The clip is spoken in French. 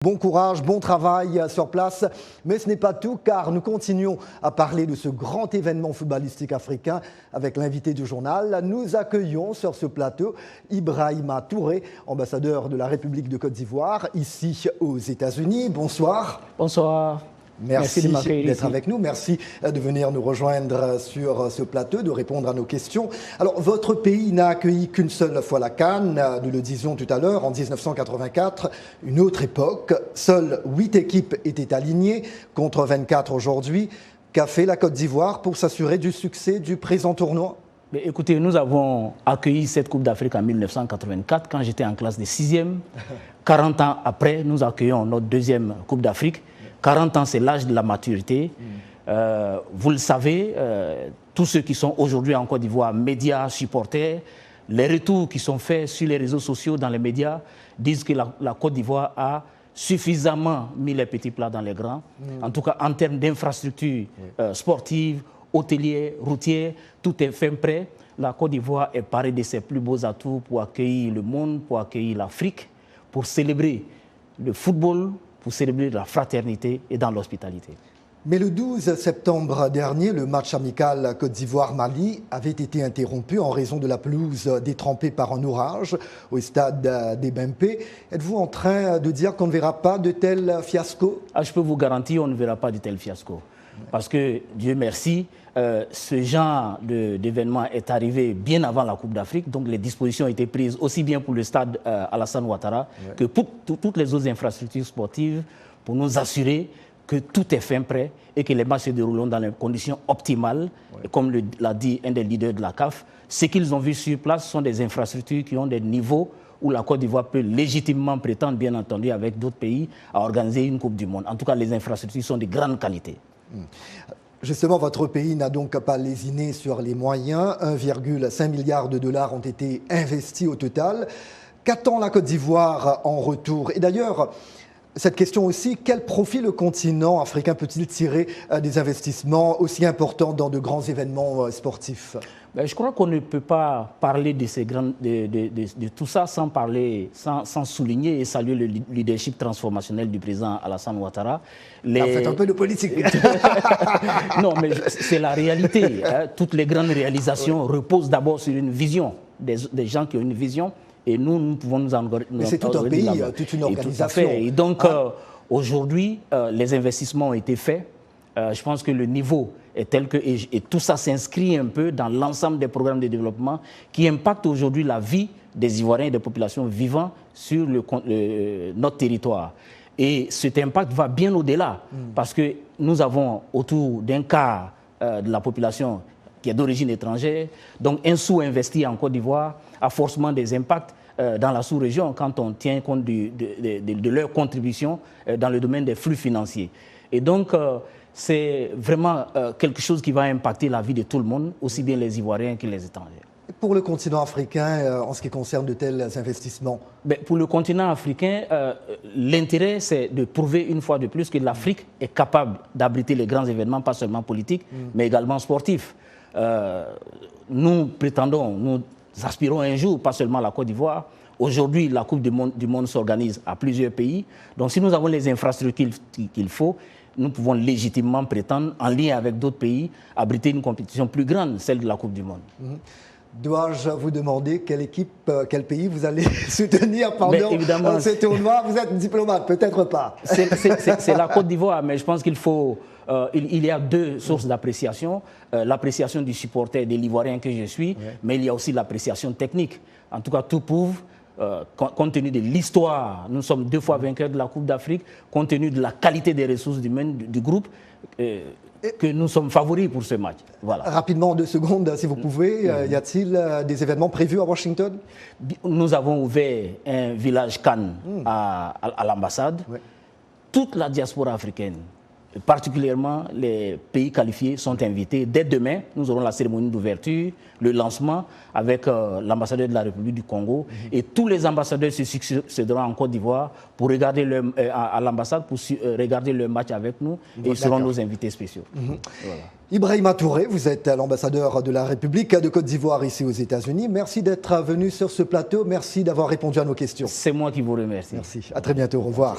Bon courage, bon travail sur place, mais ce n'est pas tout car nous continuons à parler de ce grand événement footballistique africain avec l'invité du journal. Nous accueillons sur ce plateau Ibrahima Touré, ambassadeur de la République de Côte d'Ivoire, ici aux États-Unis. Bonsoir. Bonsoir. Merci d'être avec nous. Merci de venir nous rejoindre sur ce plateau, de répondre à nos questions. Alors, votre pays n'a accueilli qu'une seule fois la CAN, nous le disions tout à l'heure, en 1984, une autre époque. Seules 8 équipes étaient alignées, contre 24 aujourd'hui. Qu'a fait la Côte d'Ivoire pour s'assurer du succès du présent tournoi ? Mais écoutez, nous avons accueilli cette Coupe d'Afrique en 1984, quand j'étais en classe de 6e. 40 ans après, nous accueillons notre deuxième Coupe d'Afrique. 40 ans, c'est l'âge de la maturité. Vous le savez, tous ceux qui sont aujourd'hui en Côte d'Ivoire, médias, supporters, les retours qui sont faits sur les réseaux sociaux, dans les médias, disent que la Côte d'Ivoire a suffisamment mis les petits plats dans les grands. En tout cas, en termes d'infrastructures sportives, hôtelières, routières, tout est fait prêt. La Côte d'Ivoire est parée de ses plus beaux atouts pour accueillir le monde, pour accueillir l'Afrique, pour célébrer le football, pour célébrer la fraternité et dans l'hospitalité. Mais le 12 septembre dernier, le match amical Côte d'Ivoire-Mali avait été interrompu en raison de la pelouse détrempée par un orage au stade des Bempé. Êtes-vous en train de dire qu'on ne verra pas de tel fiasco ? Je peux vous garantir qu'on ne verra pas de tel fiasco. Parce que, Dieu merci, ce genre d'événement est arrivé bien avant la Coupe d'Afrique. Donc les dispositions ont été prises aussi bien pour le stade Alassane Ouattara que pour toutes les autres infrastructures sportives pour nous assurer que tout est fin prêt et que les matchs se déroulent dans les conditions optimales. Et comme l'a dit un des leaders de la CAF, ce qu'ils ont vu sur place sont des infrastructures qui ont des niveaux où la Côte d'Ivoire peut légitimement prétendre, bien entendu, avec d'autres pays, à organiser une Coupe du Monde. En tout cas, les infrastructures sont de grande qualité. Justement, votre pays n'a donc pas lésiné sur les moyens. 1,5 milliard de dollars ont été investis au total. Qu'attend la Côte d'Ivoire en retour ? Et d'ailleurs, cette question aussi, quel profit le continent africain peut-il tirer des investissements aussi importants dans de grands événements sportifs ? Je crois qu'on ne peut pas parler de tout ça sans souligner et saluer le leadership transformationnel du président Alassane Ouattara. Faites un peu de politique. Non, mais c'est la réalité. Toutes les grandes réalisations reposent d'abord sur une vision, des gens qui ont une vision. Et nous pouvons nous en... Mais c'est tout un pays, toute une organisation. Et donc, aujourd'hui, les investissements ont été faits. Je pense que le niveau est tel que... Et tout ça s'inscrit un peu dans l'ensemble des programmes de développement qui impactent aujourd'hui la vie des Ivoiriens et des populations vivant sur notre territoire. Et cet impact va bien au-delà, parce que nous avons autour d'un quart de la population qui est d'origine étrangère. Donc un sou investi en Côte d'Ivoire a forcément des impacts dans la sous-région quand on tient compte de leur contribution dans le domaine des flux financiers. Et donc c'est vraiment quelque chose qui va impacter la vie de tout le monde, aussi bien les Ivoiriens que les étrangers. Pour le continent africain, en ce qui concerne de tels investissements ? Pour le continent africain, l'intérêt, c'est de prouver une fois de plus que l'Afrique est capable d'abriter les grands événements, pas seulement politiques, mais également sportifs. Nous prétendons, nous aspirons un jour, pas seulement à la Côte d'Ivoire. Aujourd'hui, la Coupe du Monde s'organise à plusieurs pays. Donc si nous avons les infrastructures qu'il faut, nous pouvons légitimement prétendre, en lien avec d'autres pays, abriter une compétition plus grande, celle de la Coupe du Monde. Dois-je vous demander quelle équipe, quel pays vous allez soutenir pendant ce tournoi ? Vous êtes diplomate, peut-être pas. C'est la Côte d'Ivoire, mais je pense qu'il faut... il y a deux sources d'appréciation. L'appréciation du supporter de l'Ivoirien que je suis, mais il y a aussi l'appréciation technique. En tout cas, tout prouve, compte tenu de l'histoire, nous sommes 2 fois vainqueurs de la Coupe d'Afrique, compte tenu de la qualité des ressources humaines du groupe, que nous sommes favoris pour ce match. Voilà. Rapidement, 2 secondes, si vous pouvez, y a-t-il des événements prévus à Washington ? Nous avons ouvert un village CAN à l'ambassade. Toute la diaspora africaine, particulièrement les pays qualifiés, sont invités. Dès demain, nous aurons la cérémonie d'ouverture, le lancement avec l'ambassadeur de la République du Congo. Et tous les ambassadeurs se succéderont en Côte d'Ivoire pour regarder à l'ambassade, pour regarder le match avec nous. Et ils seront nos invités spéciaux. Voilà. Ibrahima Touré, vous êtes l'ambassadeur de la République de Côte d'Ivoire ici aux États-Unis. Merci d'être venu sur ce plateau. Merci d'avoir répondu à nos questions. C'est moi qui vous remercie. Merci. À très bientôt. Au revoir.